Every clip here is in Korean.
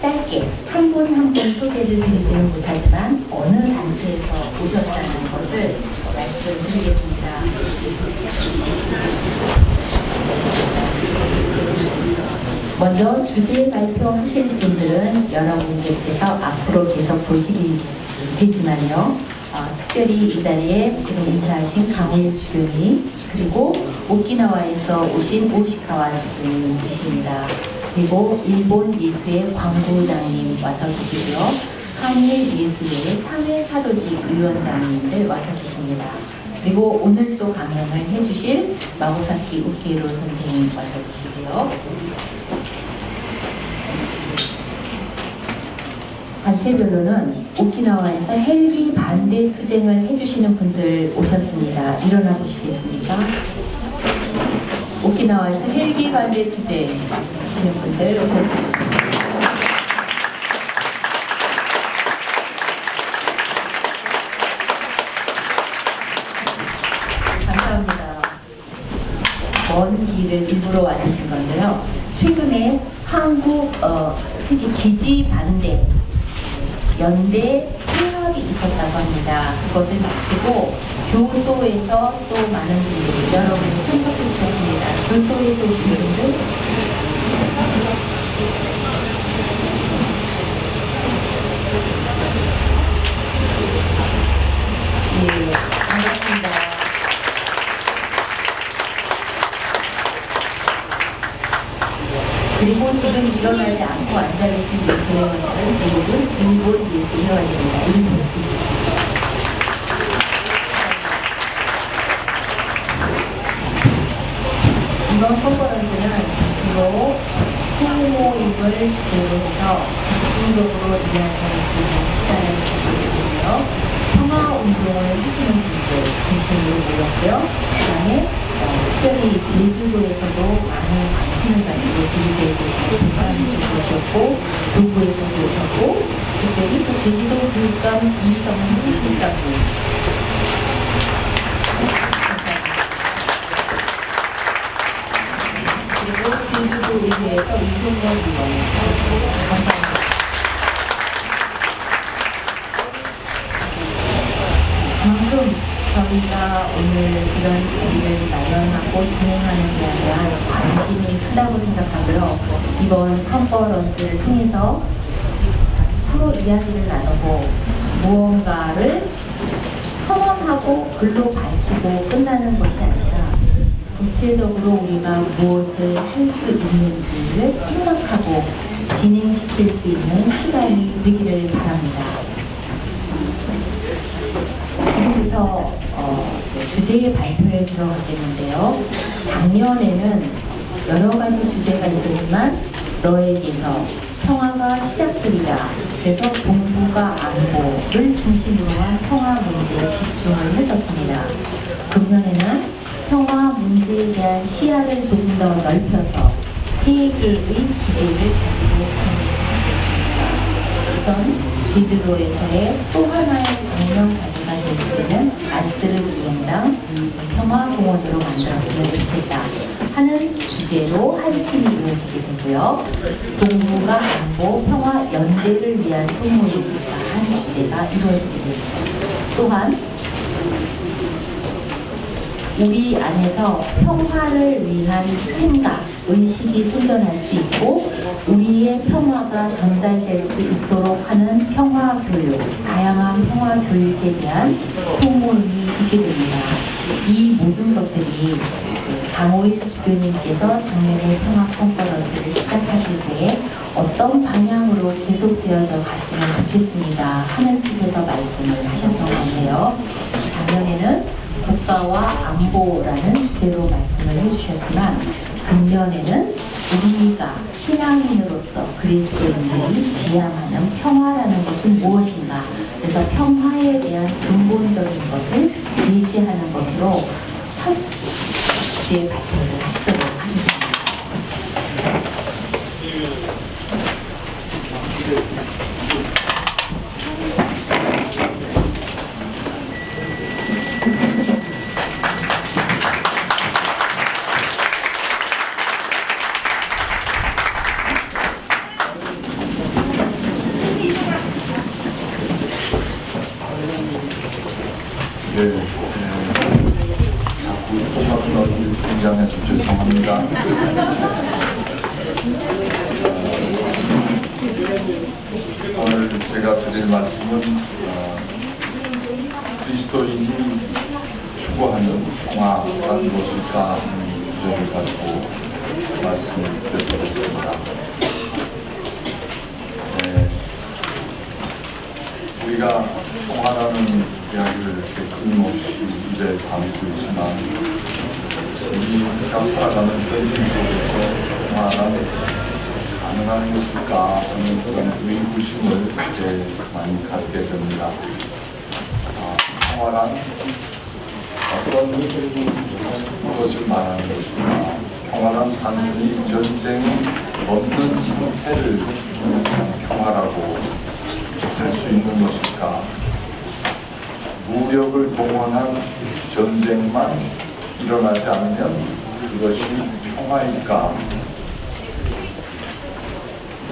짧게 한 분 한 분 소개를 드리지는 못하지만 어느 단체에서 오셨다는 것을 말씀드리겠습니다. 먼저 주제 발표하실 분들은 여러분들께서 앞으로 계속 보시겠지만요. 특별히 이 자리에 지금 인사하신 강우일 주교님, 그리고 오키나와에서 오신 오시카와 주교님 계십니다. 그리고 일본 예수회 광부장님 와서 계시고요. 한일 예수회 사회사도직 위원장님들 와서 계십니다. 그리고 오늘 또 강연을 해주실 마고사키 우케이로 선생님 와서 계시고요. 단체별로는 오키나와에서 헬기 반대 투쟁을 해주시는 분들 오셨습니다. 일어나 보시겠습니까? 오키나와에서 헬기 반대 투쟁 하시는 분들 오셨습니다. 감사합니다. 먼 길을 일부러 와주신 건데요. 최근에 한국 세계 기지 반대 연대 회합이 있었다고 합니다. 그것을 마치고 교토에서 또 많은 분들이 여러분이 참석해 주셨습니다. 교토에서 오신 분들 예, 반갑습니다. 그리고 지금 일어나지 않고 앉아 계신 예수회원들은 대부분 일본 예수회원입니다. 이번 컨퍼런스는 주로 소모임을 주제로 해서 집중적으로 이야기할 수 있는 시간을 가지고 있고요. 평화운동을 하시는 분들 중심으로 모였고요. 그 다음에 특별히 제주도에서도 많은 관심을 가지고 제주도에 계시고 북한에서 오셨고 도구에서도 오셨고 특별히 또 제주도 교육감 이덕문 교육감님 그리고 제주도 의회에서 이송영 의원님 감사합니다. 방금 저희가 오늘 이런 자리를 마련하고 진행하는 데에 대한 관심이 크다고 생각하고요. 이번 컨퍼런스를 통해서 서로 이야기를 나누고 무언가를 선언하고 글로 밝히고 끝나는 것이 아니라 구체적으로 우리가 무엇을 할 수 있는지를 생각하고 진행시킬 수 있는 시간이 되기를 바랍니다. 지금부터 주제의 발표에 들어가겠는데요. 작년에는 여러 가지 주제가 있었지만 너에게서 평화가 시작되리라. 그래서 동북아 안보를 중심으로 한 평화 문제에 집중을 했었습니다. 금년에는 평화 문제에 대한 시야를 조금 더 넓혀서 세 개의 주제를 가지고 진행합니다. 우선 제주도에서의 또 하나의 방면 가지가 될 수 있는 알뜨르 기념장 평화공원으로 만들었으면 좋겠다 하는 주제로 한 팀이 이루어지게 되고요. 동북아 안보 평화 연대를 위한 소모임이다 하는 주제가 이루어지게 됩니다. 또한 우리 안에서 평화를 위한 생각, 의식이 생겨날 수 있고 우리의 평화가 전달될 수 있도록 하는 평화교육, 다양한 평화교육에 대한 소모임이 있게 됩니다. 이 모든 것들이 강호일 주교님께서 작년에 평화 컨퍼런스를 시작하실 때에 어떤 방향으로 계속되어져 갔으면 좋겠습니다 하는 뜻에서 말씀을 하셨던 건데요. 작년에는 국가와 안보라는 주제로 말씀을 해주셨지만 금년에는 우리가 신앙인으로서 그리스도인들이 지향하는 평화라는 것은 무엇인가, 그래서 평화에 대한 근본적인 것을 제시하는 것으로 첫 주제 발표를 하시도록 하겠습니다. 네, 자꾸 똑같은 얼굴이 등장해서 죄송합니다. 오늘 제가 드릴 말씀은 그리스도인이 추구하는 평화란 무엇일까 하는 주제를 가지고 말씀을 드려보겠습니다. 우리가 평화라는 이야기를 이렇게 끊임없이 입에 담고 있지만 우리가 살아가는 현실 속에서 평화란 가능한 것일까 하는 그런 의구심을 이제 많이 갖게 됩니다. 평화란 어떤 것을 말하는 것인가? 평화란 단순히 전쟁이 없는 상태를 평화라고 할 수 있는 것일까? 무력을 동원한 전쟁만 일어나지 않으면 그것이 평화일까?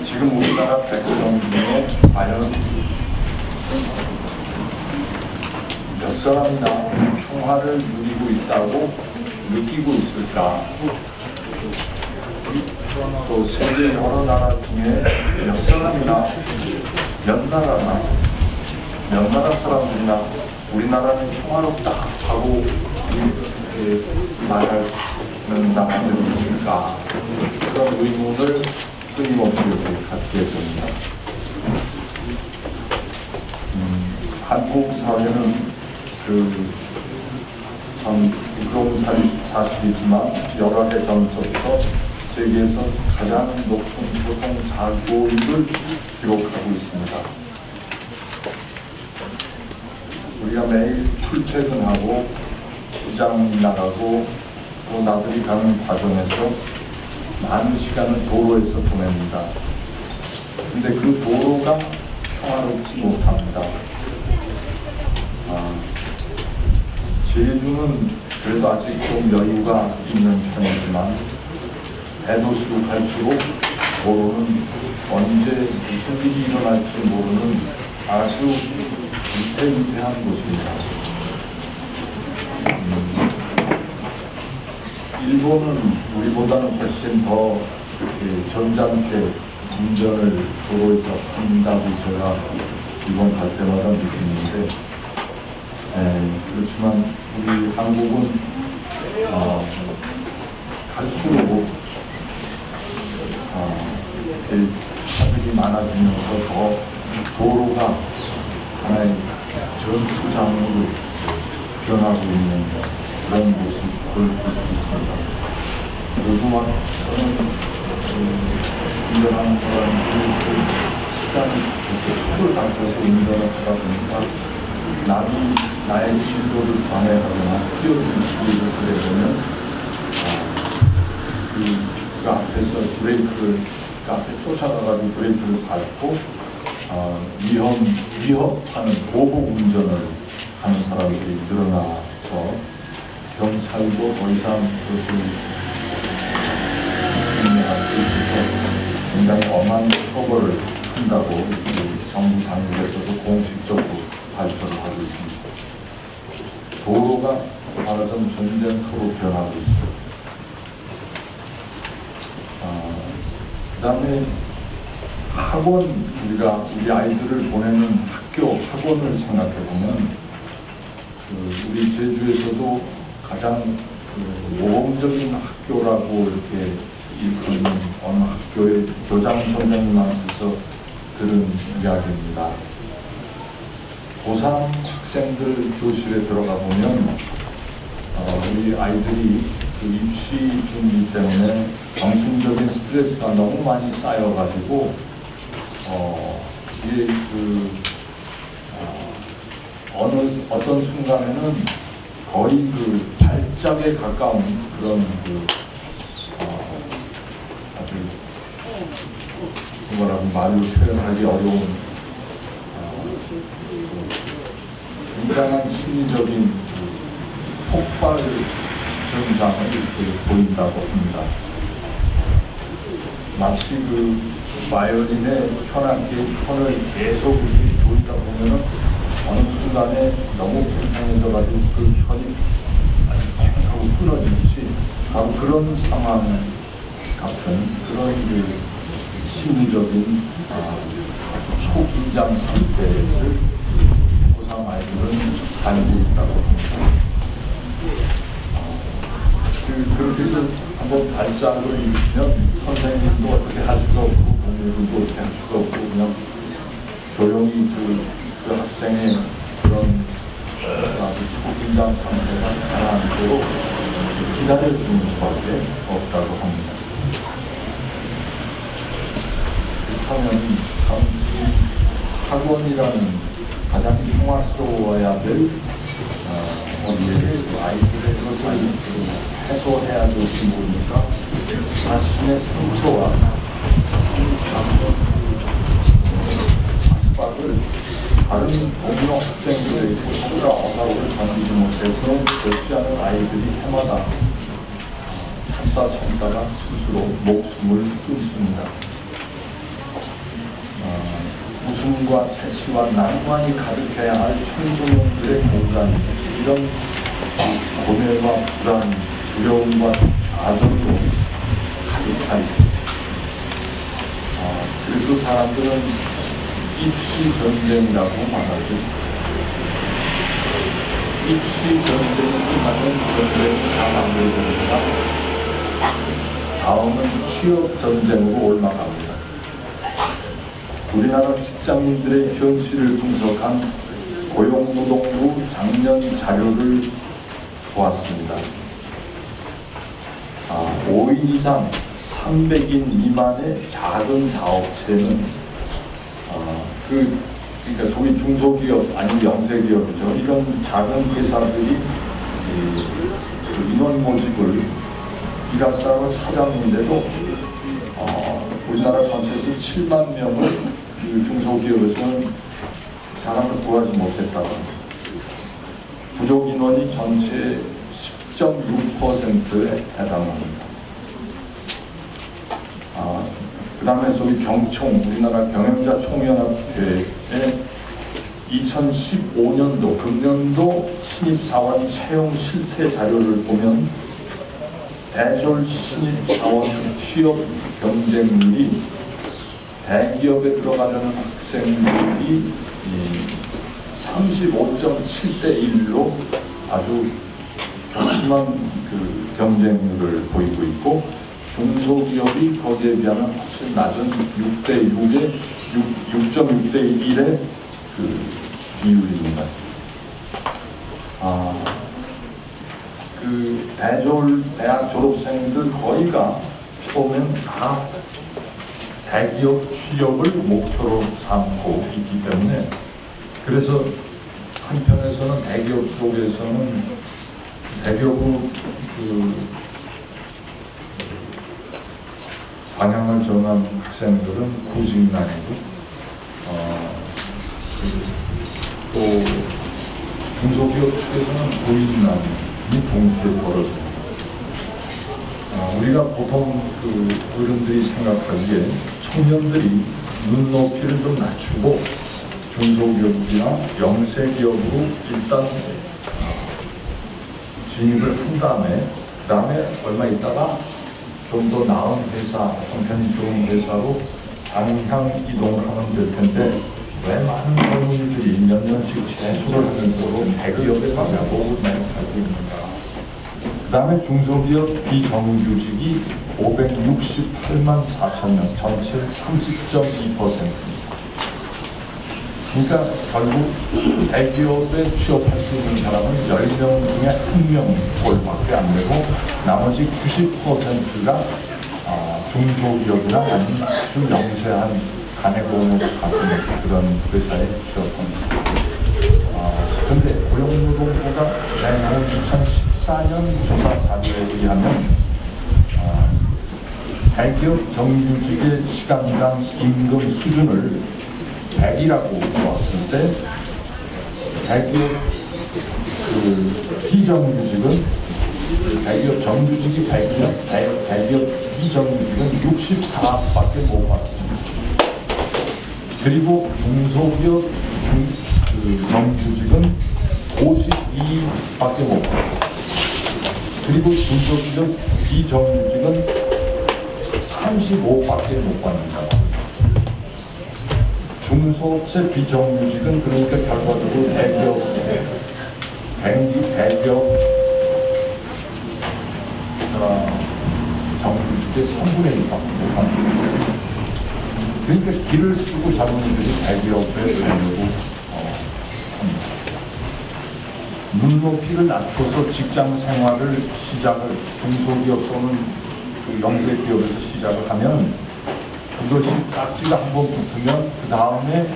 지금 우리나라 백성 중에 과연 몇 사람이나 평화를 누리고 있다고 느끼고 있을까? 또 세계 여러 나라 중에 몇 사람이나 몇 나라 사람들이나 우리나라는 평화롭다 하고 이렇게 말하는 나라들이 있을까? 그런 의문을 끊임없이 이렇게 갖게 됩니다. 한국 사회는 참 부끄러운 사실이지만 여러 해 전서부터 세계에서 가장 높은 교통사고율을 기록하고 있습니다. 우리가 매일 출퇴근하고 시장 나가고 또 나들이 가는 과정에서 많은 시간을 도로에서 보냅니다. 근데 그 도로가 평화롭지 못합니다. 제주는 그래도 아직 좀 여유가 있는 편이지만 대도시로 갈수록 도로는 언제 무슨 일이 일어날지 모르는 아주 위태위태한 곳입니다. 일본은 우리보다는 훨씬 더 점잖게 운전을 도로에서 한다고 제가 일본 갈 때마다 느끼는데, 그렇지만 우리 한국은 갈수록 차들이 많아지면서 더 도로가 하나의 전투장으로 변하고 있는 그런 모습을 볼 수 있습니다. 요즘은 저는 운전하는 사람들이 시간이 초를 당겨서 운전을 하다 보니까 남이 나의 진도를 방해하거나 끼어드는 소리를 들어보면 그 앞에서 브레이크를 앞에 쫓아가가지고 브레이크를 밟고 위협하는 보복 운전을 하는 사람들이 늘어나서 경찰도 더 이상 그것을 인정할 수 있어서 굉장히 엄한 처벌을 한다고 정부 당국에서도 공식적으로 발표를 하고 있습니다. 도로가 말하자면 전쟁터로 변하고 있습니다. 그 다음에 학원, 우리가 우리 아이들을 보내는 학원을 생각해 보면 우리 제주에서도 가장 모범적인 학교라고 이렇게 일컫는 어느 학교의 교장 선생님한테서 들은 이야기입니다. 고3 학생들 교실에 들어가 보면 우리 아이들이 그 입시 준비 때문에 정신적인 스트레스가 너무 많이 쌓여가지고 이게 어떤 순간에는 거의 그 발작에 가까운 그런 아주 뭐라고 말로 표현하기 어려운 굉장한 심리적인 폭발 현상을 이렇게 보인다고 합니다. 마치 그 바이올린의 현악기의 톤을 계속 이렇게 조이다 보면은 어느 순간에 너무 불편해서 앉아가지고 그 혈이 하고 끊어지듯이 바로 그런 상황 같은 그런 그 심리적인 초긴장 상태를 고3 아이들은 살고 있다고 합니다. 그렇게 해서 한번 발작을 일으키면 선생님도 어떻게 할 수가 없고 동료들도 어떻게 할 수가 없고 그냥 조용히 그 학생의 그런 아주 초긴장 상태가 가라앉도록 기다려주는 수밖에 없다고 합니다. 그렇다면 학원이라는 가장 평화스러워야 될 어디에 아이들의 것을 해소해야 될지 모르니까 자신의 상처와 압박을 다른 동료 학생들에게 어사를 견디지 못해서 겪지 않은 아이들이 해마다 참다가 스스로 목숨을 끊습니다. 웃음과 재치와 낭만이 가득해야 할 청소년들의 공간, 이런 고뇌와 불안, 두려움과 좌절로 가득 차 있습니다. 그래서 사람들은 입시 전쟁이라고 말하죠. 입시 전쟁이 끝나면 전쟁이 다 마무리됩니다. 다음은 취업 전쟁으로 올라갑니다. 우리나라 직장인들의 현실을 분석한 고용노동부 작년 자료를 보았습니다. 5인 이상 300인 미만의 작은 사업체는 그러니까 소위 중소기업 아니면 영세기업이죠. 이런 작은 회사들이 인원 모집을 일할 사람을 찾았는데도 우리나라 전체에서 7만 명을 그 중소기업에서는 사람을 구하지 못했다고 합니다. 부족 인원이 전체의 10.6%에 해당합니다. 그 다음에 소위 경총, 우리나라 경영자 총연합회의 2015년도 금년도 신입사원 채용 실태 자료를 보면 대졸 신입사원 취업 경쟁률이 대기업에 들어가려는 학생들이 35.7대 1로 아주 심한 그 경쟁률을 보이고 있고, 중소기업이 거기에 비하면 훨씬 낮은 6.6대 1의 그 비율입니다. 그 대졸 대학 졸업생들 거의가 보면 다 대기업 취업을 목표로 삼고 있기 때문에, 그래서 한편에서는 대기업 쪽에서는 대기업으로 그 방향을 정한 학생들은 구직난이고, 또 중소기업 측에서는 구직난이 동시에 벌어집니다. 우리가 보통 그 어른들이 생각하기에 청년들이 눈높이를 좀 낮추고 중소기업이나 영세기업으로 일단 진입을 한 다음에 얼마 있다가 좀 더 나은 회사, 형편이 좋은 회사로 상향 이동을 하면 될 텐데, 왜 많은 젊은이들이 몇 년씩 재수를 하면서도 대기업에 가려고 생각하고 있는가. 그 다음에 중소기업 비정규직이 568만 4천 명, 전체 30.2%입니다. 그러니까 결국 대기업에 취업할 수 있는 사람은 10명 중에 1명꼴밖에 안 되고, 나머지 90%가 중소기업이나 아니면 좀 영세한 간해공업 같은 그런 회사에 취업합니다. 그런데 고용노동부가 내놓은 2014년 조사 자료에 의하면 대기업 정규직의 시간당 임금 수준을 100이라고 넣었을 때, 대기업 비정규직은, 대기업 정규직이 100이면 대기업 비정규직은 64밖에 못 받습니다. 그리고 중소기업 정규직은 52 2밖에 못 받고, 그리고 중소기업 비정규직은 35밖에 못 받는다. 중소업체 비정규직은 그러니까 결과적으로 대기업 정규직의 3분의 1밖에 못 받는다. 그러니까 길을 쓰고 젊은이들이 대기업에 가려고 합니다. 눈높이를 낮춰서 직장 생활을 시작을 중소기업 또는 그 영세기업에서 시작을 하면 그것이 딱지가 한번 붙으면 그 다음에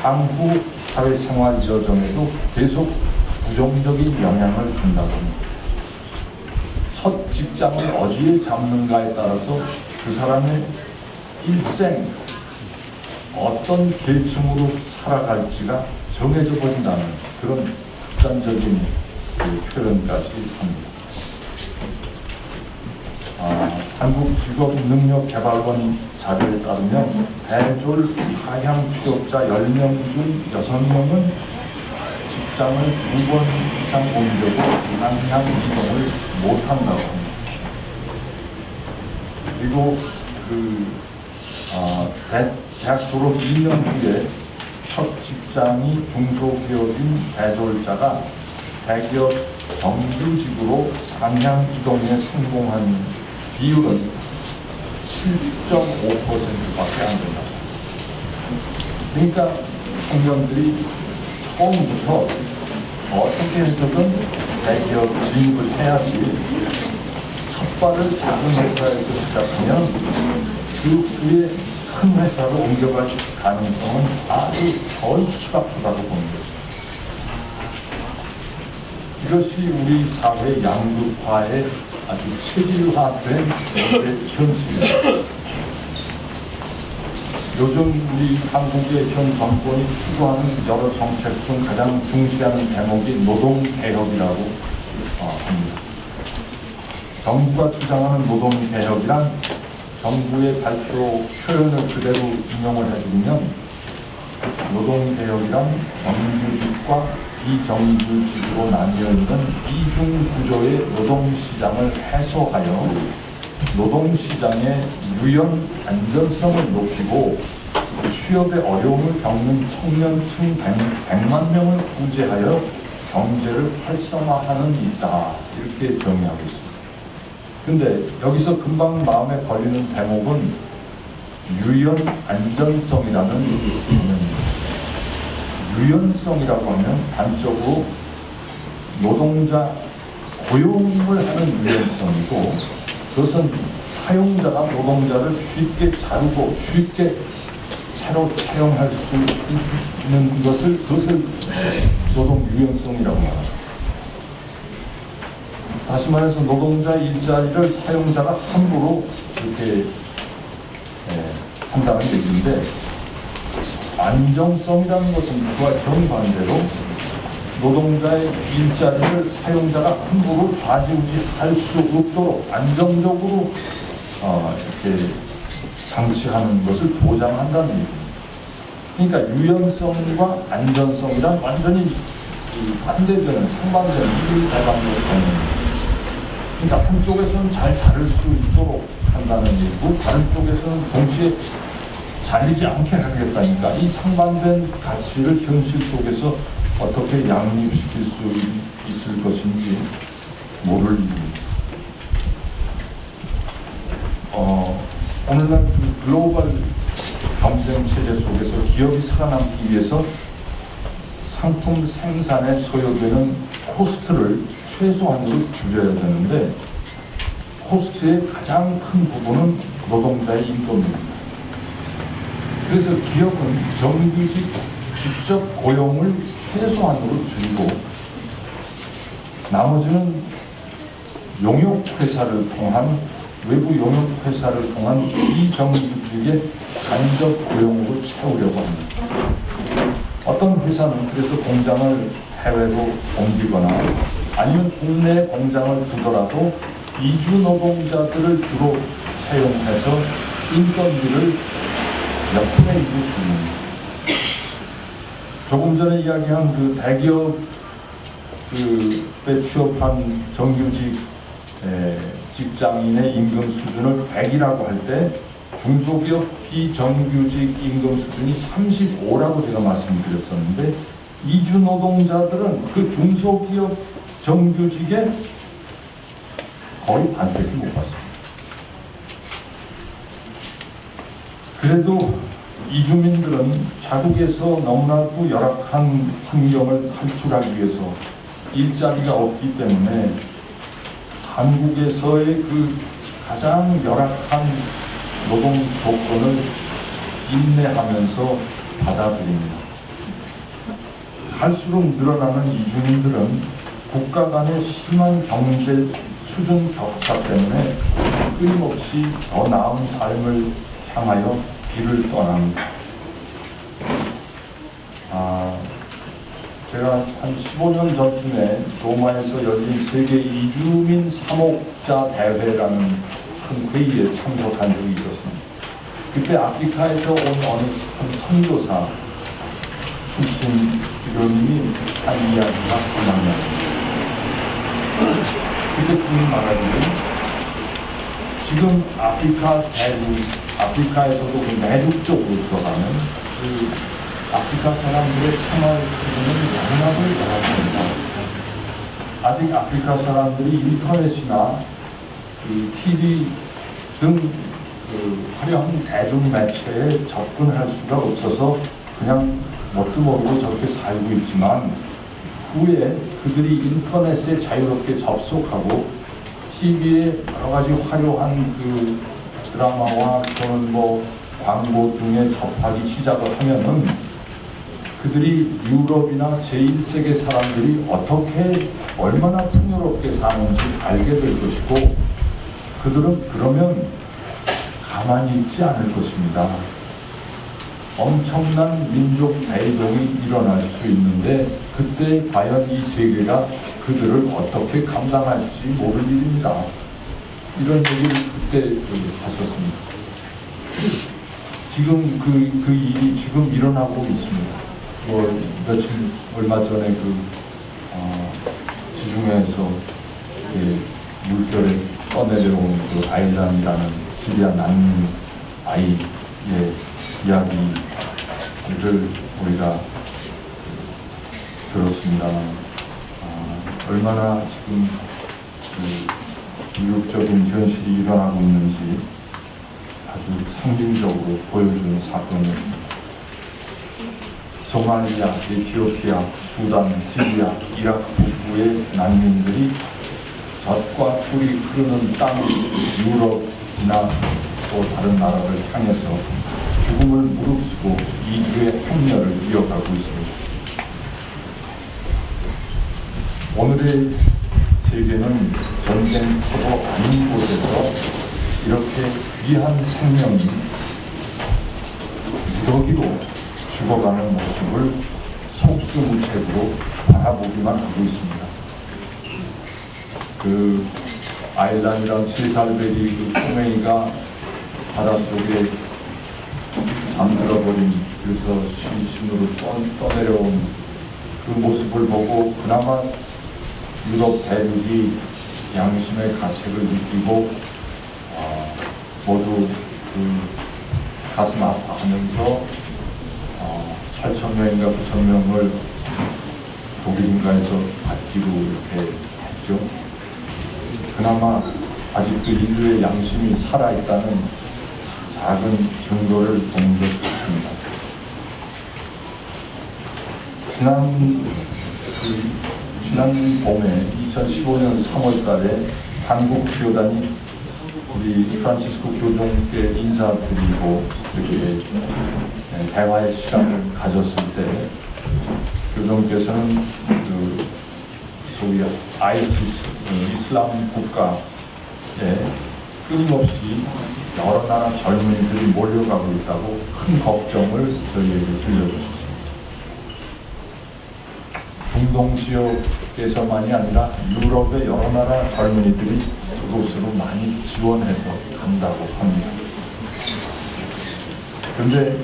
향후 사회생활 여정에도 계속 부정적인 영향을 준다고 합니다. 첫 직장을 어디에 잡는가에 따라서 그 사람의 일생 어떤 계층으로 살아갈지가 정해져 버린다는 그런 극단적인 표현까지 합니다. 한국직업능력개발원 자료에 따르면 대졸 하향 취업자 10명 중 6명은 직장을 2번 이상 옮겨도 상향 이동을 못한다고 합니다. 그리고 대학 졸업 2년 후에 첫 직장이 중소기업인 대졸자가 대기업 정규직으로 상향 이동에 성공한 비율은 7.5%밖에 안 된다. 그러니까 청년들이 처음부터 어떻게 해서든 대기업 진입을 해야지 첫 발을 작은 회사에서 시작하면 그 후에 큰 회사로 옮겨갈 가능성은 아주 거의 희박하다고 보는 것입니다. 이것이 우리 사회 양극화의 아주 체질화된 현실입니다. 요즘 우리 한국의 현 정권이 추구하는 여러 정책 중 가장 중시하는 대목이 노동개혁이라고 합니다. 정부가 주장하는 노동개혁이란 정부의 발표 표현을 그대로 인용을 해드리면 노동개혁이란 정규직과 비정규직으로 나뉘어 있는 이중 구조의 노동시장을 해소하여 노동시장의 유연 안전성을 높이고 취업에 어려움을 겪는 청년층 100만 명을 구제하여 경제를 활성화하는 일이다. 이렇게 정의하고 있습니다. 근데 여기서 금방 마음에 걸리는 대목은 유연 안전성이라는 개념입니다. 유연성이라고 하면 단적으로 노동자 고용을 하는 유연성이고 그것은 사용자가 노동자를 쉽게 자르고 쉽게 새로 채용할 수 있는 그것을 노동 유연성이라고 합니다. 다시 말해서 노동자 일자리를 사용자가 함부로 이렇게 한다는 얘기인데 안정성이라는 것은 그와 정반대로 노동자의 일자리를 사용자가 함부로 좌지우지할 수 없도록 안정적으로 이렇게 장치하는 것을 보장한다는 얘기입니다. 그러니까 유연성과 안전성이란 완전히 반대되는 상반되는 이율배반적인 개념입니다. 그러니까 한쪽에서는 잘 자를 수 있도록 한다는 얘기고 다른 쪽에서는 동시에 잘리지 않게 하겠다니까 이 상반된 가치를 현실 속에서 어떻게 양립시킬 수 있을 것인지 모를 일입니다. 오늘날 글로벌 경쟁 체제 속에서 기업이 살아남기 위해서 상품 생산에 소요되는 코스트를 최소한으로 줄여야 되는데 코스트의 가장 큰 부분은 노동자의 임금입니다. 그래서 기업은 정규직 직접 고용을 최소한으로 줄이고 나머지는 용역회사를 통한 외부 용역회사를 통한 비정규직의 간접 고용으로 채우려고 합니다. 어떤 회사는 그래서 공장을 해외로 옮기거나 아니면 국내 공장을 두더라도 이주 노동자들을 주로 채용해서 인건비를 몇 분의 1로 줍니다. 조금 전에 이야기한 그 대기업 그때 취업한 정규직 직장인의 임금 수준을 100이라고 할 때 중소기업 비정규직 임금 수준이 35라고 제가 말씀드렸었는데 이주 노동자들은 그 중소기업 정규직의 거의 반밖에 못 받습니다. 그래도 이주민들은 자국에서 너무나도 열악한 환경을 탈출하기 위해서 일자리가 없기 때문에 한국에서의 그 가장 열악한 노동 조건을 인내하면서 받아들입니다. 갈수록 늘어나는 이주민들은 국가 간의 심한 경제 수준 격차 때문에 끊임없이 더 나은 삶을 향하여 길을 떠납니다. 제가 한 15년 전쯤에 로마에서 열린 세계 이주민 사목자 대회라는 큰 회의에 참석한 적이 있었습니다. 그때 아프리카에서 온 어느 한 선교사 출신 주교님이 한 이야기가 생각납니다. 그때 그분이 말하기를 지금 아프리카 대륙, 아프리카에서도 그 내륙 쪽으로 들어가는 그 아프리카 사람들의 생활 수준은 영락을 열었습니다. 아직 아프리카 사람들이 인터넷이나 그 TV 등 그 화려한 대중 매체에 접근할 수가 없어서 그냥 뭣도 모르고 저렇게 살고 있지만 후에 그들이 인터넷에 자유롭게 접속하고 TV에 여러 가지 화려한 그 드라마와 또는 뭐 광고 등에 접하기 시작을 하면은 그들이 유럽이나 제1세계 사람들이 어떻게 얼마나 풍요롭게 사는지 알게 될 것이고 그들은 그러면 가만히 있지 않을 것입니다. 엄청난 민족 대이동이 일어날 수 있는데 그때 과연 이 세계가 그들을 어떻게 감당할지 모를 일입니다. 이런 얘기를 그때 하셨습니다. 지금 그 일이 지금 일어나고 있습니다. 뭐 며칠 얼마 전에 지중해에서 물결에 떠내려온 그 아이란이라는 시리아 난민 아이의 이야기를 우리가 들었습니다만 얼마나 지금 그 이국적인 현실이 일어나고 있는지 아주 상징적으로 보여주는 사건이었습니다. 소말리아, 에티오피아, 수단, 시리아, 이라크 북부의 난민들이 젖과 꿀이 흐르는 땅 유럽이나 또 다른 나라를 향해서 죽음을 무릅쓰고 이주의 행렬을 이어가고 있습니다. 오늘의 세계는 전쟁터도 아닌 곳에서 이렇게 귀한 생명이 무더기로 죽어가는 모습을 속수무책으로 바라보기만 하고 있습니다. 그 아일란이란 3살배기 그 꼬맹이가 바닷속에 잠들어버린 그래서 신으로 떠내려온 그 모습을 보고 그나마 유럽 대륙이 양심의 가책을 느끼고 모두 그 가슴 아파하면서 8,000명인가 9,000명을 독일인가에서 받기로 이렇게 했죠. 그나마 아직도 인류의 양심이 살아있다는 작은 증거를 본 것 같습니다. 지난 봄에 2015년 3월 달에 한국 교단이 우리 프란치스코 교종께 인사드리고 이렇게 대화의 시간을 가졌을 때 교종께서는 그 소위 아이시스 이슬람 국가에 끊임없이 여러 나라 젊은이들이 몰려가고 있다고 큰 걱정을 저희에게 들려주셨습니다. 중동 지역에서만이 아니라 유럽의 여러 나라 젊은이들이 그곳으로 많이 지원해서 간다고 합니다. 그런데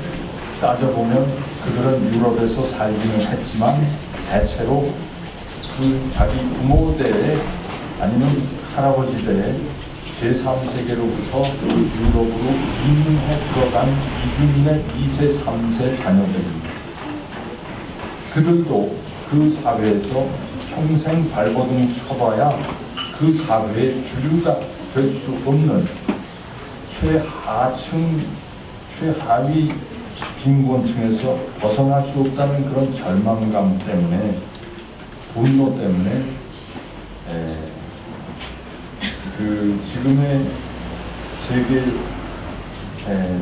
따져보면 그들은 유럽에서 살기는 했지만 대체로 그 자기 부모 때 아니면 할아버지 때 제3세계로부터 유럽으로 이민해 들어간 이주민의 2세, 3세 자녀들입니다. 그들도 그 사회에서 평생 발버둥 쳐봐야 그 사회의 주류가 될 수 없는 최하층, 최하위 빈곤층에서 벗어날 수 없다는 그런 절망감 때문에, 분노 때문에 그 지금의 세계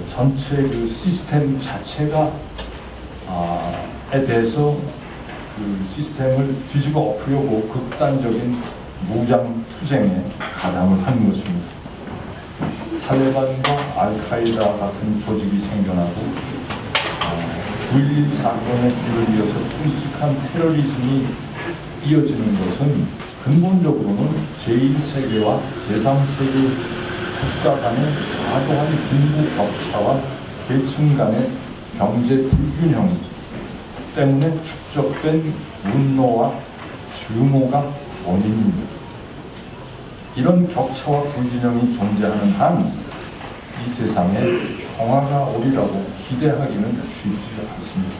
전체 그 시스템 자체가 에 대해서 그 시스템을 뒤집어 엎으려고 극단적인 무장 투쟁에 가담을 하는 것입니다. 탈레반과 알카에다 같은 조직이 생겨나고 9.11 사건의 뒤를 이어서 끔찍한 테러리즘이 이어지는 것은 근본적으로는 제1세계와 제3세계 국가 간의 과도한 빈부 격차와 계층 간의 경제 불균형 때문에 축적된 분노와 증오가 원인입니다. 이런 격차와 불균형이 존재하는 한 이 세상에 평화가 오리라고 기대하기는 쉽지 않습니다.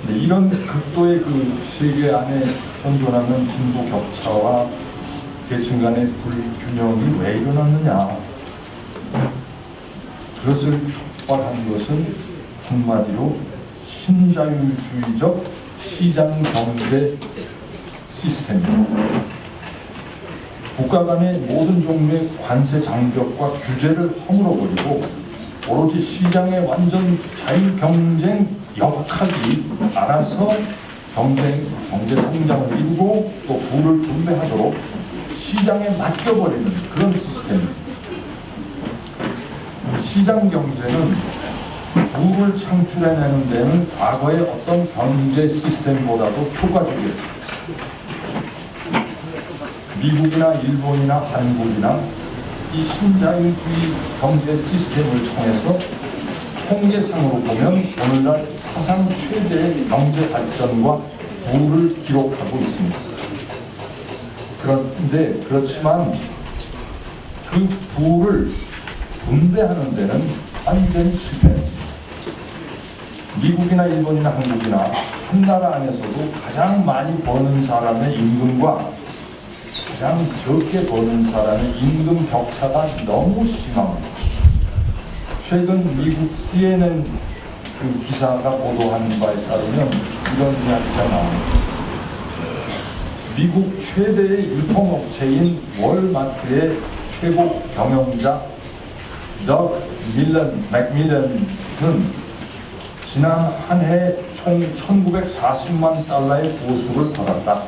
근데 이런 극도의 그 세계 안에 현존하는 빈부 격차와 계층 간의 불균형이 왜 일어났느냐? 그것을 촉발한 것은 한마디로 신자유주의적 시장 경제 시스템입니다. 국가 간의 모든 종류의 관세 장벽과 규제를 허물어버리고 오로지 시장의 완전 자유 경쟁 역학이 알아서 경제 성장을 이루고 또 부를 분배하도록 시장에 맡겨버리는 그런 시스템입니다. 시장 경제는 부를 창출해내는 데는 과거의 어떤 경제 시스템보다도 효과적이었습니다. 미국이나 일본이나 한국이나 이 신자유주의 경제 시스템을 통해서 통계상으로 보면 오늘날 사상 최대의 경제 발전과 부를 기록하고 있습니다. 그렇지만 그 부를 분배하는 데는 완전히 실패했습니다. 미국이나 일본이나 한국이나 한 나라 안에서도 가장 많이 버는 사람의 임금과 가장 적게 버는 사람의 임금 격차가 너무 심합니다. 최근 미국 CNN 그 기사가 보도한 바에 따르면 이런 이야기가 나옵니다. 미국 최대의 유통업체인 월마트의 최고 경영자 덕 맥밀런은 지난 한 해 총 1940만 달러의 보수를 받았다.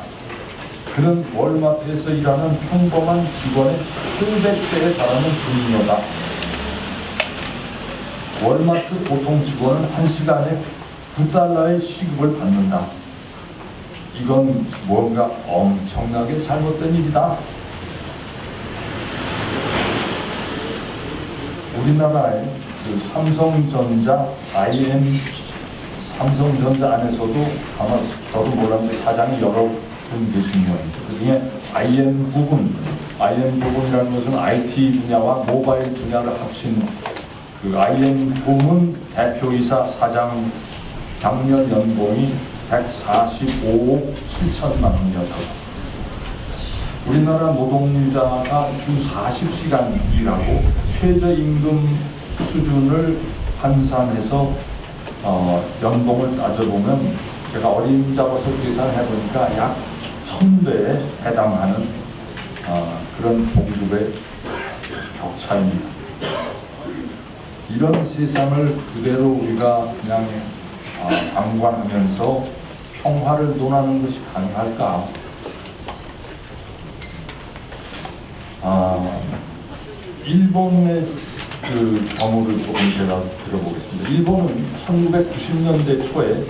그는 월마트에서 일하는 평범한 직원의 800배에 달하는 급료다. 월마트 보통 직원은 1시간에 9달러의 시급을 받는다. 이건 뭔가 엄청나게 잘못된 일이다. 우리나라의 그 삼성전자 안에서도 아마 저도 몰랐는데 사장이 여러 분 계신 모양이죠. 그 중에 IM 부분이라는 것은 IT 분야와 모바일 분야를 합친 그 IM 부문 대표이사 사장 작년 연봉이 145억 7천만 원이었다. 우리나라 노동자가 주 40시간 일하고 최저임금 수준을 환산해서 연봉을 따져보면 제가 어림잡아서 계산해보니까 약 1000배에 해당하는 그런 봉급의 격차입니다. 이런 세상을 그대로 우리가 그냥 방관하면서 평화를 논하는 것이 가능할까? 일본의 그 경우를 조금 제가 들어보겠습니다. 일본은 1990년대 초에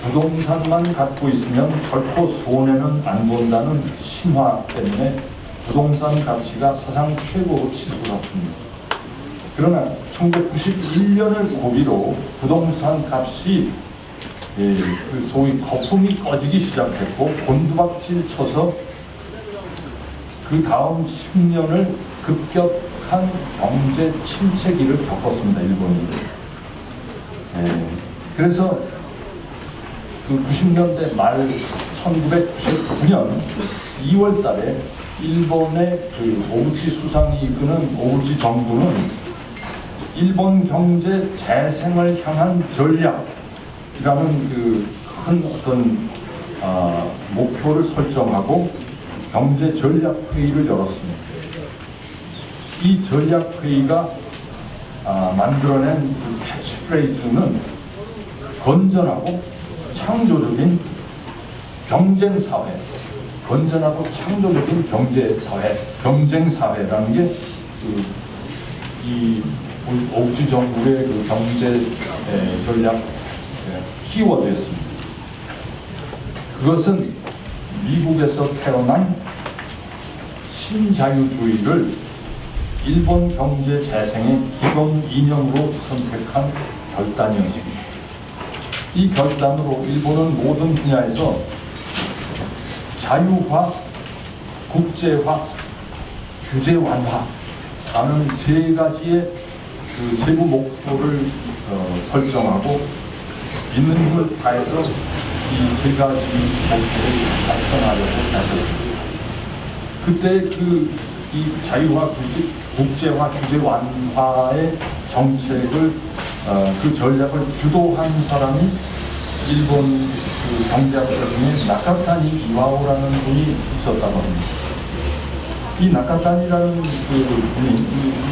부동산만 갖고 있으면 결코 손해는 안 본다는 신화 때문에 부동산 가치가 사상 최고로 치솟았습니다. 그러나 1991년을 고비로 부동산 값이 그 소위 거품이 꺼지기 시작했고 곤두박질 쳐서 그 다음 10년을 급격한 경제 침체기를 겪었습니다. 일본이. 그래서 그 90년대 말 1999년 2월 달에 일본의 그 오부치 수상이 이끄는 오부치 정부는 일본 경제 재생을 향한 전략이라는 그 큰 어떤 목표를 설정하고 경제 전략 회의를 열었습니다. 이 전략 회의가 만들어낸 그 캐치프레이즈는 건전하고 창조적인 경쟁사회, 건전하고 창조적인 경제사회, 경쟁사회라는 게 이 오부치 정부의 그 경제 전략 키워드였습니다. 그것은 미국에서 태어난 신자유주의를 일본 경제 재생의 기본 이념으로 선택한 결단이었습니다. 이 결단으로 일본은 모든 분야에서 자유화, 국제화, 규제 완화라는 세 가지의 그 세부 목표를 설정하고 있는 힘을 다해서 이 세 가지 목표를 달성하려고 했습니다. 그때 이 자유화, 국제화, 규제 완화의 정책을 그 전략을 주도한 사람이 일본 그 경제학자 중에 나카타니 이와오라는 분이 있었다고 합니다. 이 나카타니라는 그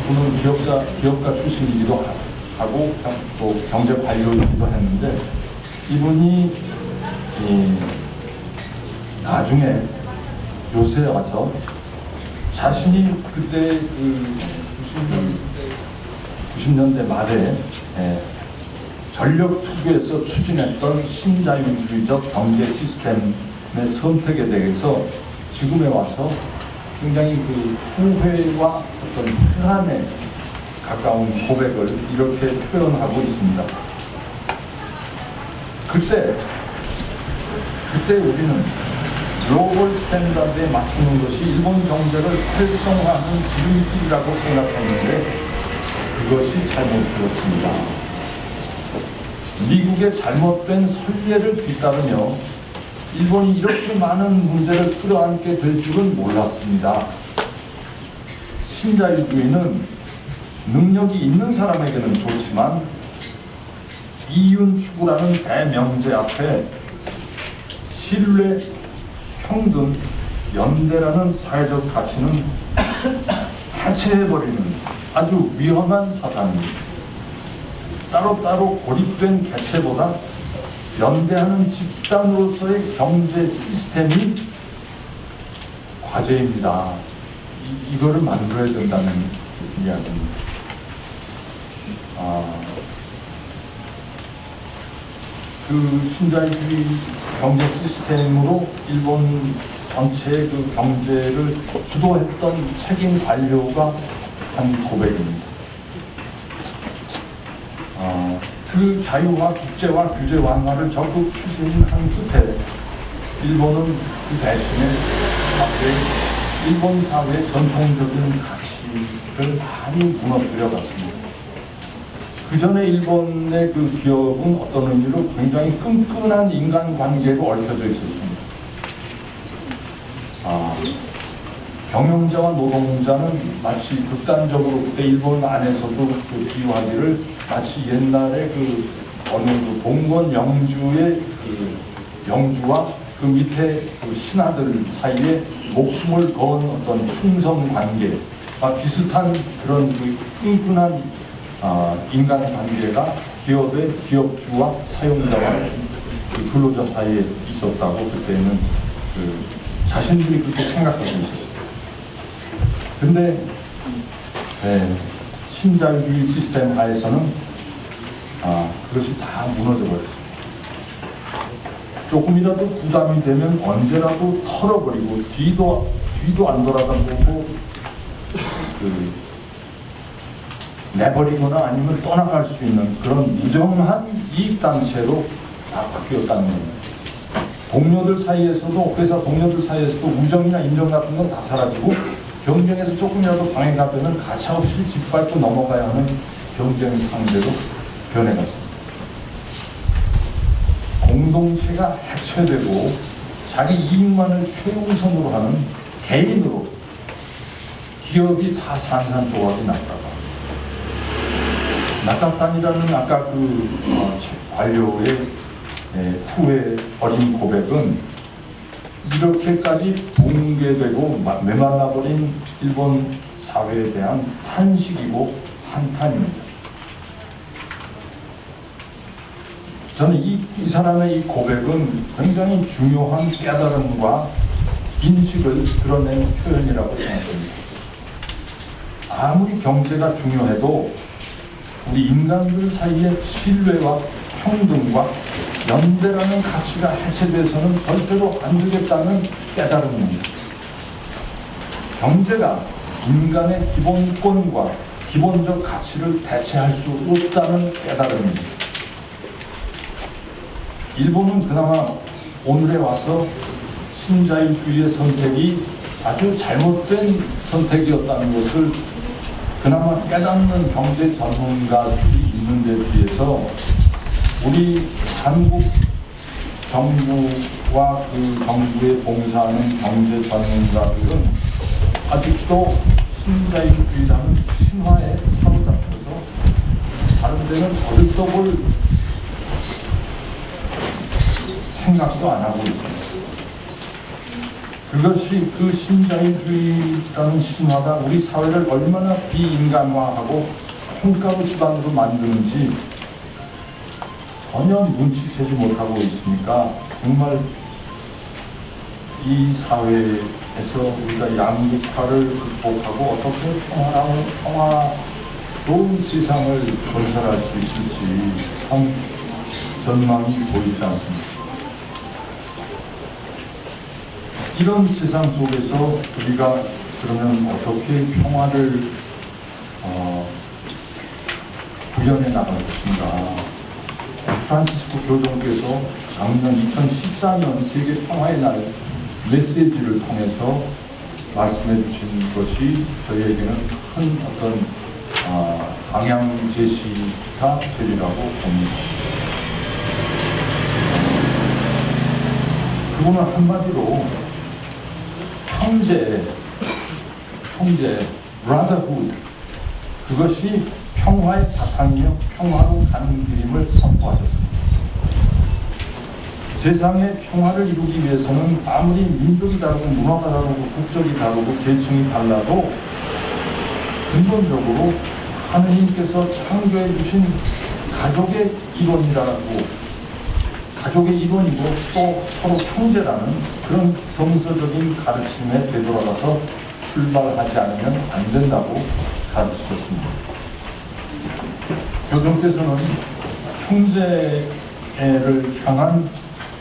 분은 기업가 출신이기도 하고 또 경제 관료이기도 했는데 이분이 나중에 요새 와서 자신이 그때 그 90년대 말에 전력 투구에서 추진했던 신자유주의적 경제 시스템의 선택에 대해서 지금에 와서 굉장히 그 후회와 어떤 회한에 가까운 고백을 이렇게 표현하고 있습니다. 그때 우리는 글로벌 스탠다드에 맞추는 것이 일본 경제를 활성화하는 기름길이라고 생각했는데 그것이 잘못되었습니다. 미국의 잘못된 설계를 뒤따르며 일본이 이렇게 많은 문제를 끌어안게 될 줄은 몰랐습니다. 신자유주의는 능력이 있는 사람에게는 좋지만 이윤 추구라는 대명제 앞에 신뢰, 평등, 연대라는 사회적 가치는 해체해버리는 아주 위험한 사상입니다. 따로따로 고립된 개체보다 연대하는 집단으로서의 경제 시스템이 과제입니다. 이거를 만들어야 된다는 이야기입니다. 그 신자유주의 경제 시스템으로 일본 전체의 그 경제를 주도했던 책임 관료가 한 고백입니다. 그 자유화, 국제화, 규제 완화를 적극 추진한 끝에 일본은 그 대신에 일본 사회의 전통적인 가치를 많이 무너뜨려 갔습니다. 그 전에 일본의 그 기업은 어떤 의미로 굉장히 끈끈한 인간관계로 얽혀져 있었습니다. 경영자와 노동자는 마치 극단적으로 그때 일본 안에서도 그 비유하기를 마치 옛날에 그 어느 그 봉건 영주의 그 영주와 그 밑에 그 신하들 사이에 목숨을 건 어떤 충성 관계와 비슷한 그런 그 끈끈한 인간관계가 기업의 기업주와 사용자와 그 근로자 사이에 있었다고 그때는 그 자신들이 그렇게 생각하고 있었어요. 근데 신자유주의 시스템 하에서는 그것이 다 무너져 버렸습니다. 조금이라도 부담이 되면 언제라도 털어버리고 뒤도 안 돌아다보고 내버리거나 아니면 떠나갈 수 있는 그런 무정한 이익단체로 다 바뀌었다는 겁니다. 동료들 사이에서도, 회사 동료들 사이에서도 우정이나 인정 같은 건 다 사라지고 경쟁에서 조금이라도 방해가 되면 가차없이 짓밟고 넘어가야 하는 경쟁 상대로 변해갔습니다. 공동체가 해체되고 자기 이익만을 최우선으로 하는 개인으로 기업이 다 산산조각이 났다니라는 아까 관료의 후회 어린 고백은 이렇게까지 붕괴되고 메말라버린 일본 사회에 대한 탄식이고 한탄입니다. 저는 이 사람의 이 고백은 굉장히 중요한 깨달음과 인식을 드러낸 표현이라고 생각합니다. 아무리 경제가 중요해도 우리 인간들 사이의 신뢰와 평등과 연대라는 가치가 해체돼서는 절대로 안 되겠다는 깨달음입니다. 경제가 인간의 기본권과 기본적 가치를 대체할 수 없다는 깨달음입니다. 일본은 그나마 오늘에 와서 신자유주의의 선택이 아주 잘못된 선택이었다는 것을 그나마 깨닫는 경제 전문가들이 있는 데 비해서 우리 한국 정부와 그 정부에 봉사하는 경제 전문가들은 아직도 신자유주의라는 신화에 사로잡혀서 다른 데는 거들떠볼 생각도 안 하고 있습니다. 그것이 그 신자유주의라는 신화가 우리 사회를 얼마나 비인간화하고 콩가루 집안으로 만드는지 전혀 눈치채지 못하고 있으니까 정말 이 사회에서 우리가 양극화를 극복하고 어떻게 평화로운 세상을 건설할 수 있을지 참 전망이 보이지 않습니다. 이런 세상 속에서 우리가 그러면 어떻게 평화를 구현해 나갈 것인가. 프란치스코 교宗께서 작년 2014년 세계 평화의 날 메시지를 통해서 말씀해 주신 것이 저희에게는 큰 어떤 방향 제시가 되리라고 봅니다. 그분은 한마디로 형제, brotherhood, 그것이 평화의 바탕이며 평화로 가는 길임을 선포하셨습니다. 세상의 평화를 이루기 위해서는 아무리 민족이 다르고 문화가 다르고 국적이 다르고 계층이 달라도 근본적으로 하느님께서 창조해 주신 가족의 일원이라고, 가족의 일원이고 또 서로 형제라는 그런 성서적인 가르침에 되돌아가서 출발하지 않으면 안 된다고 가르치셨습니다. 교종께서는 형제를 향한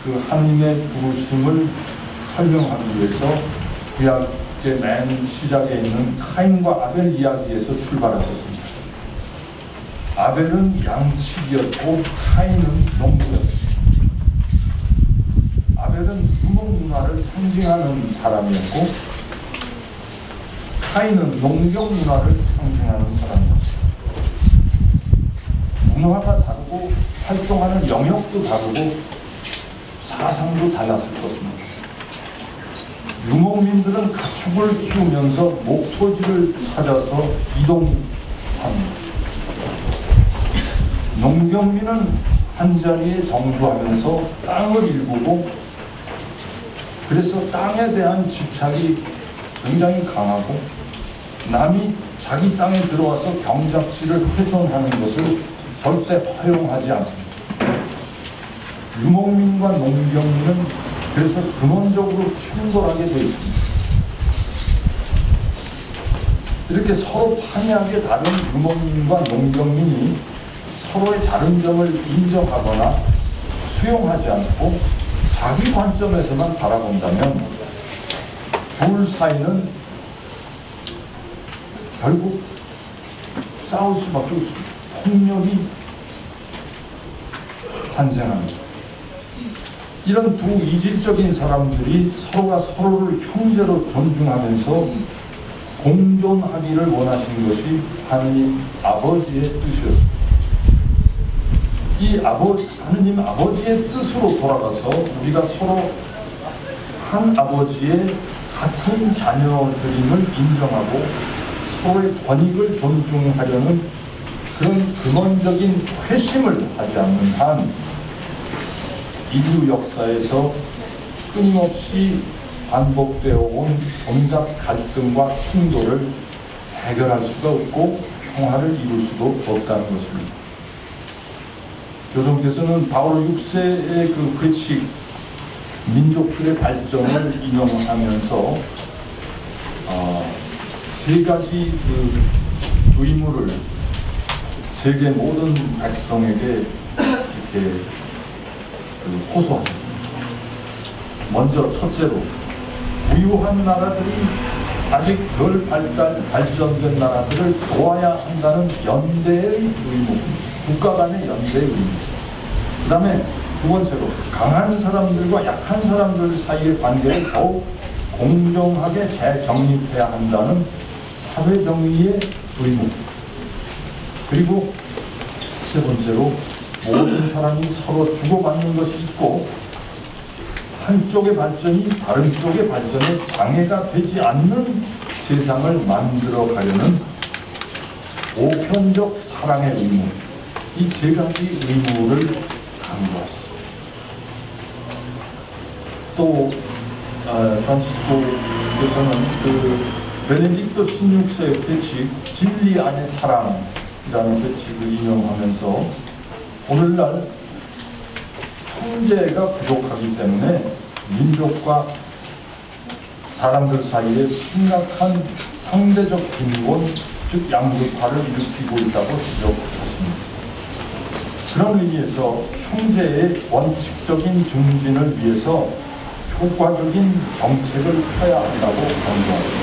그 하나님의 부르심을 설명하기 위해서 구약의 맨 시작에 있는 카인과 아벨 이야기에서 출발하셨습니다. 아벨은 양치기였고 카인은 농부였습니다. 아벨은 유목 문화를 상징하는 사람이었고 카인은 농경 문화를 상징하는 사람이었습니다. 문화가 다르고 활동하는 영역도 다르고 사상도 달랐을 것입니다. 유목민들은 가축을 키우면서 목토지를 찾아서 이동합니다. 농경민은 한자리에 정주하면서 땅을 일구고 그래서 땅에 대한 집착이 굉장히 강하고 남이 자기 땅에 들어와서 경작지를 훼손하는 것을 절대 허용하지 않습니다. 유목민과 농경민은 그래서 근원적으로 충돌하게 되어 있습니다. 이렇게 서로 판이하게 다른 유목민과 농경민이 서로의 다른 점을 인정하거나 수용하지 않고 자기 관점에서만 바라본다면 둘 사이는 결국 싸울 수밖에 없습니다. 폭력이 탄생합니다. 이런 두 이질적인 사람들이 서로가 서로를 형제로 존중하면서 공존하기를 원하신 것이 하느님 아버지의 뜻이었습니다. 이 하느님 아버지의 뜻으로 돌아가서 우리가 서로 한 아버지의 같은 자녀들임을 인정하고 서로의 권익을 존중하려는 그런 근원적인 회심을 하지 않는 한 인류 역사에서 끊임없이 반복되어 온 온갖 갈등과 충돌을 해결할 수가 없고 평화를 이룰 수도 없다는 것입니다. 교종께서는 바울 6세의 그 괴칙 민족들의 발전을 인용하면서 세 가지 그 의무를 세계 모든 백성에게 이렇게 호소하셨습니다. 먼저 첫째로 부유한 나라들이 아직 덜 발전된 나라들을 도와야 한다는 연대의 의무, 국가 간의 연대의 의무. 그 다음에 두 번째로 강한 사람들과 약한 사람들 사이의 관계를 더욱 공정하게 재정립해야 한다는 사회정의의 의무. 그리고 세 번째로 모든 사람이 서로 주고받는 것이 있고 한쪽의 발전이 다른 쪽의 발전에 장애가 되지 않는 세상을 만들어 가려는 보편적 사랑의 의무, 이 세 가지 의무를 강조하셨습니다. 또 프란치스코께서는 그 베네딕토 16세의 규칙 진리 안의 사랑이라는 규칙을 인용하면서 오늘날 통제가 부족하기 때문에 민족과 사람들 사이에 심각한 상대적 빈곤, 즉 양극화를 일으키고 있다고 지적하십니다. 그런 의미에서 형제의 원칙적인 증진을 위해서 효과적인 정책을 펴야 한다고 강조합니다.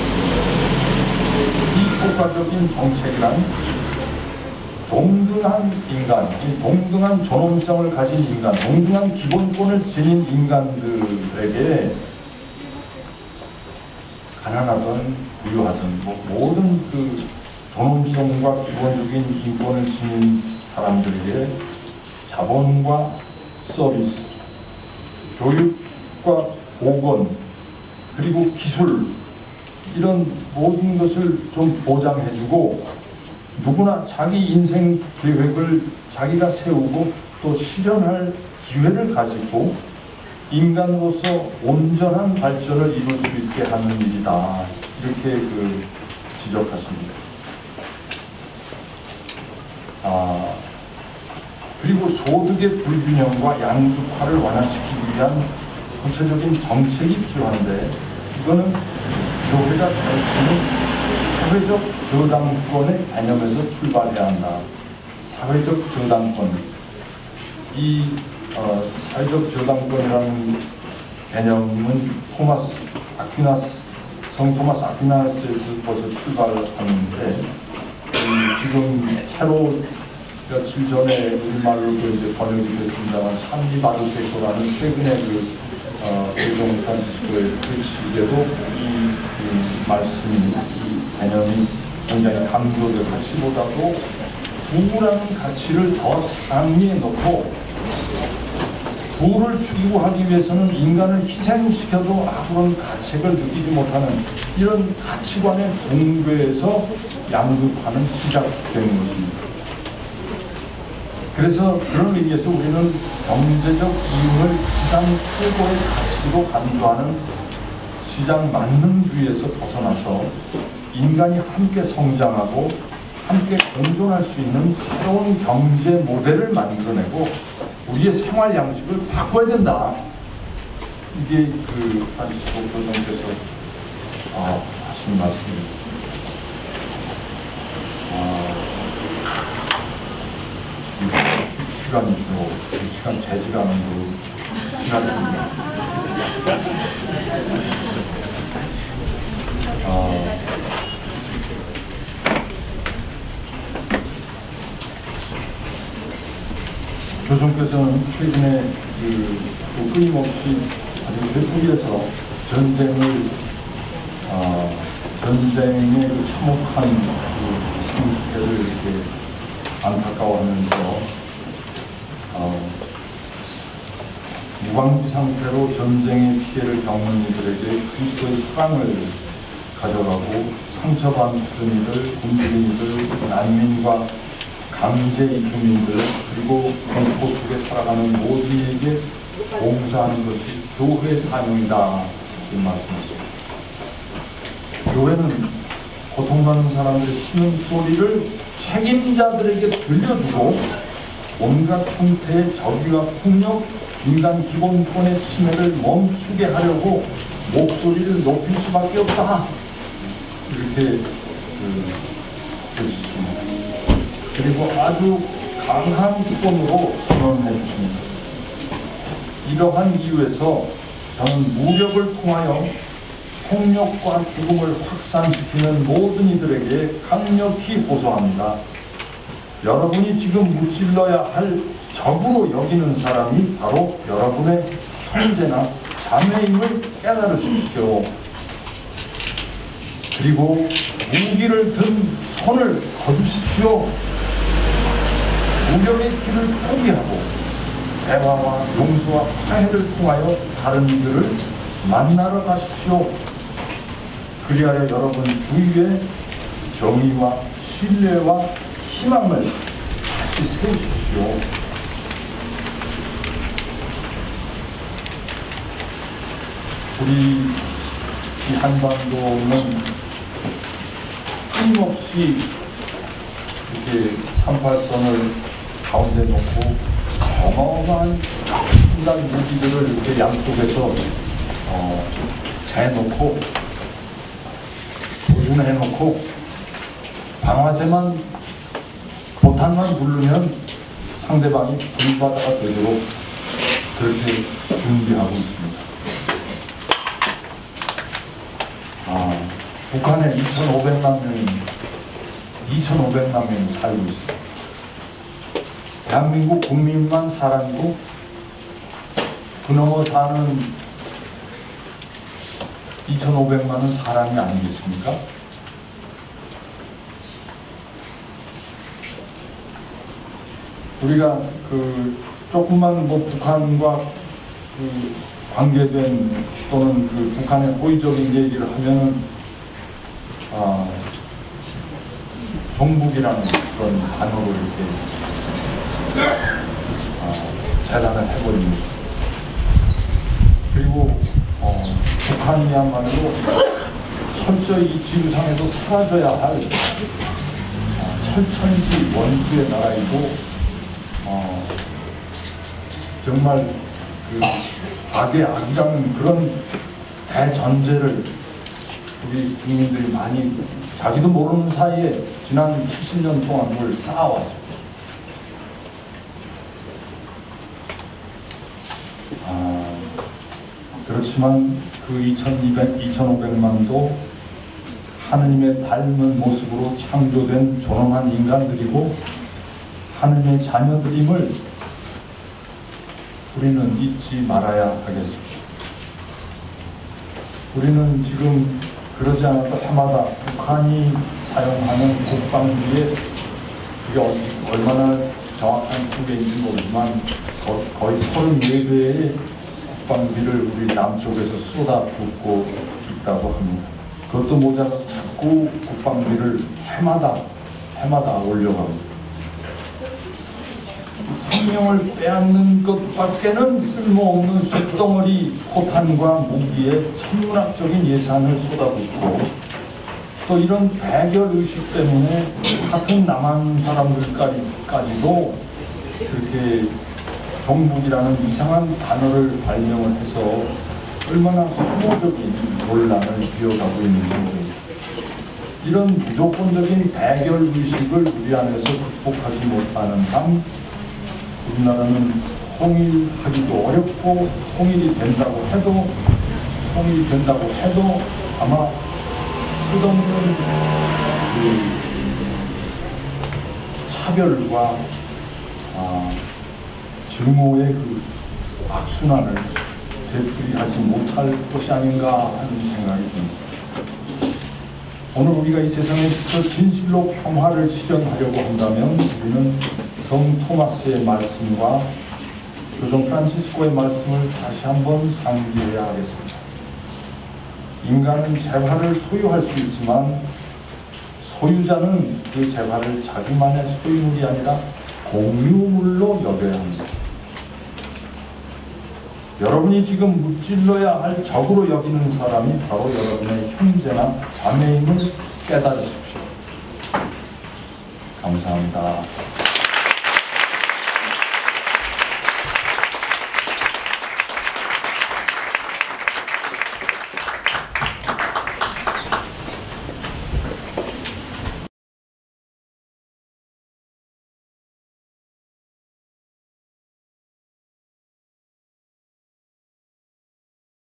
이 효과적인 정책이란 동등한 인간, 동등한 존엄성을 가진 인간, 동등한 기본권을 지닌 인간들에게 가난하든 부유하든 모든 그 존엄성과 기본적인 인권을 지닌 사람들에게 자본과 서비스, 교육과 보건, 그리고 기술, 이런 모든 것을 좀 보장해주고 누구나 자기 인생 계획을 자기가 세우고 또 실현할 기회를 가지고 인간으로서 온전한 발전을 이룰 수 있게 하는 일이다. 이렇게 지적하십니다. 그리고 소득의 불균형과 양극화를 완화시키기 위한 구체적인 정책이 필요한데 이거는 교회가 가르치는 사회적 저당권의 개념에서 출발해야 한다. 사회적 저당권. 이 사회적 저당권이라는 개념은 성 토마스 아퀴나스에서 벌써 출발하는데 지금 새로 며칠 전에 우리말로도 이제 번역이 됐습니다만 참리 바르세소라는 최근에 교종 프란치스코의 글씨에도 이 말씀이, 이 개념이 굉장히 강조될 것보다도 부라는 가치를 더 상위에 놓고 부를 추구하기 위해서는 인간을 희생시켜도 아무런 가책을 느끼지 못하는 이런 가치관의 붕괴에서 양극화는 시작되는 것입니다. 그래서 그런 의미에서 우리는 경제적 이윤을 지상 최고의 가치로 간주하는 시장 만능주의에서 벗어나서 인간이 함께 성장하고 함께 공존할 수 있는 새로운 경제 모델을 만들어내고 우리의 생활 양식을 바꿔야 된다. 이게 프란치스코 교종께서 하신 말씀입니다. 시간이 시간 재지라는 지났습니다. 교수님께서는 최근에 또 끊임없이 아주 되풀이해서 전쟁의 그 참혹한 그 상태를 이렇게 안타까워하면서 무방비 상태로 전쟁의 피해를 겪는 이들에게 그리스도의 사랑을 가져가고 상처받은 이들, 군주민들, 난민과 강제 이주민들 그리고 공포 속에 살아가는 모두에게 봉사하는 것이 교회의 사명이다 이런 말씀이십니다. 교회는 고통받는 사람들의 신음소리를 책임자들에게 들려주고 온갖 형태의 적의와 폭력, 인간 기본권의 침해를 멈추게 하려고 목소리를 높일 수밖에 없다 이렇게 해주십니다. 그리고 아주 강한 톤으로 선언해 주십니다. 이러한 이유에서 저는 무력을 통하여 폭력과 죽음을 확산시키는 모든 이들에게 강력히 호소합니다. 여러분이 지금 무찔러야 할 적으로 여기는 사람이 바로 여러분의 형제나 자매임을 깨달으십시오. 그리고 무기를 든 손을 거두십시오. 무력의 길을 포기하고 대화와 용서와 화해를 통하여 다른 이들을 만나러 가십시오. 그리하여 여러분 주위에 정의와 신뢰와 희망을 다시 세우십시오. 우리 이 한반도는 끊임없이 이렇게 38선을 가운데 놓고 어마어마한 첨단 무기들을 이렇게 양쪽에서 재놓고 조준해놓고 방아쇠만 보탄만 누르면 상대방이 불바다가 되도록 그렇게 준비하고 있습니다. 북한에 2,500만 명이 살고 있습니다. 대한민국 국민만 사람이고 그 넘어 사는 2,500만은 사람이 아니겠습니까? 우리가 조금만 북한과 관계된 또는 북한의 호의적인 얘기를 하면은 종북이라는 그런 단어로 이렇게 재단을 해버립니다. 그리고 북한이야말로 철저히 이 지구상에서 사라져야 할 철천지 원수의 나라이고 정말 악의 악이라는 그런 대전제를 우리 국민들이 많이 자기도 모르는 사이에 지난 70년 동안 그걸 쌓아왔습니다. 그렇지만 그 2,500만도 하느님의 닮은 모습으로 창조된 존엄한 인간들이고 하느님의 자녀들임을 우리는 잊지 말아야 하겠습니다. 우리는 지금 그러지 않아도 해마다 북한이 사용하는 국방비에 그게 얼마나 정확한 통계인지 모르지만 거의 34배의 국방비를 우리 남쪽에서 쏟아붓고 있다고 합니다. 그것도 모자라서 자꾸 국방비를 해마다 올려갑니다. 생명을 빼앗는 것밖에는 쓸모없는 쇳덩어리 포탄과 무기에 천문학적인 예산을 쏟아붓고 또 이런 대결의식 때문에 같은 남한 사람들까지도 그렇게 종북이라는 이상한 단어를 발명을 해서 얼마나 소모적인 논란을 이어가고 있는지 모릅니다. 이런 무조건적인 대결의식을 우리 안에서 극복하지 못하는 한 우리나라는 통일하기도 어렵고 통일이 된다고 해도 아마 끝없는 차별과 증오의 그 악순환을 되풀이하지 못할 것이 아닌가 하는 생각이 듭니다. 오늘 우리가 이 세상에서 진실로 평화를 실현하려고 한다면 우리는 성 토마스의 말씀과 교종 프란치스코의 말씀을 다시 한번 상기해야 하겠습니다. 인간은 재화를 소유할 수 있지만 소유자는 그 재화를 자기만의 소유물이 아니라 공유물로 여겨야 합니다. 여러분이 지금 무찔러야 할 적으로 여기는 사람이 바로 여러분의 형제나 자매임을 깨달으십시오. 감사합니다.